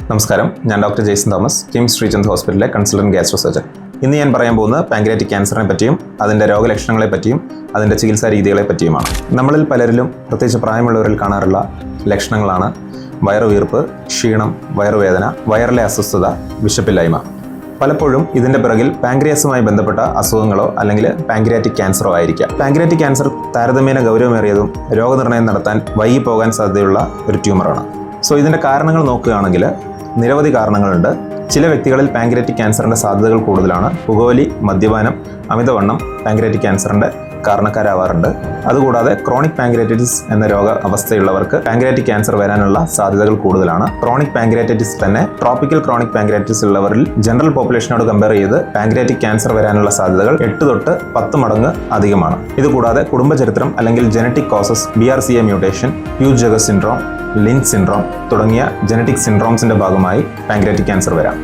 നമസ്കാരം, ഞാൻ ഡോക്ടർ ജെയ്സൺ തോമസ്, കിംസ് ശ്രീചന്ദ് ഹോസ്പിറ്റലിലെ കൺസൾട്ടന്റ് ഗ്യാസ്ട്രോ സർജൻ. ഇന്ന് ഞാൻ പറയാൻ പോകുന്നത് പാൻക്രിയാറ്റിക് ക്യാൻസറിനെ പറ്റിയും അതിൻ്റെ രോഗലക്ഷണങ്ങളെ പറ്റിയും അതിൻ്റെ ചികിത്സാ രീതികളെ പറ്റിയുമാണ്. നമ്മളിൽ പലരിലും, പ്രത്യേകിച്ച് പ്രായമുള്ളവരിൽ കാണാറുള്ള ലക്ഷണങ്ങളാണ് വയറുവീർപ്പ്, ക്ഷീണം, വയറുവേദന, വയറിലെ അസ്വസ്ഥത, വിശപ്പില്ലായ്മ. പലപ്പോഴും ഇതിൻ്റെ പിറകിൽ പാൻക്രിയാസുമായി ബന്ധപ്പെട്ട അസുഖങ്ങളോ അല്ലെങ്കിൽ പാൻക്രിയാറ്റിക് ക്യാൻസറോ ആയിരിക്കാം. പാൻക്രിയാറ്റിക് ക്യാൻസർ താരതമ്യേന ഗൗരവമേറിയതും രോഗനിർണയം നടത്താൻ വൈകി പോകാൻ സാധ്യതയുള്ള ഒരു ട്യൂമറാണ്. ഇതിൻ്റെ കാരണങ്ങൾ നോക്കുകയാണെങ്കിൽ നിരവധി കാരണങ്ങളുണ്ട്. ചില വ്യക്തികളിൽ പാൻക്രിയാറ്റിക് ക്യാൻസറിൻ്റെ സാധ്യതകൾ കൂടുതലാണ്. പുകവലി, മദ്യപാനം, അമിതവണ്ണം പാൻക്രിയാറ്റിക് ക്യാൻസറിൻ്റെ കാരണക്കാരാവാറുണ്ട്. അതുകൂടാതെ ക്രോണിക് പാൻക്രിയാറ്റൈറ്റിസ് എന്ന രോഗ അവസ്ഥയുള്ളവർക്ക് പാൻക്രിയാറ്റിക് ക്യാൻസർ വരാനുള്ള സാധ്യതകൾ കൂടുതലാണ്. ക്രോണിക് പാൻക്രിയാറ്റൈറ്റിസ് തന്നെ ട്രോപ്പിക്കൽ ക്രോണിക് പാൻക്രിയാറ്റൈറ്റിസ് ഉള്ളവരിൽ ജനറൽ പോപ്പുലേഷനോട് കമ്പയർ ചെയ്ത് പാൻക്രിയാറ്റിക് ക്യാൻസർ വരാനുള്ള സാധ്യതകൾ 8 തൊട്ട് 10 മടങ്ങ് അധികമാണ്. ഇതുകൂടാതെ കുടുംബചരിത്രം അല്ലെങ്കിൽ ജനറ്റിക് കോസസ്, BRCA മ്യൂട്ടേഷൻ, ഹ്യൂജ് ജഗർ സിൻഡ്രോം, ലിഞ്ച് സിൻഡ്രോം തുടങ്ങിയ ജനറ്റിക് സിൻഡ്രോംസിന്റെ ഭാഗമായി പാൻക്രിയാറ്റിക് ക്യാൻസർ വരാം.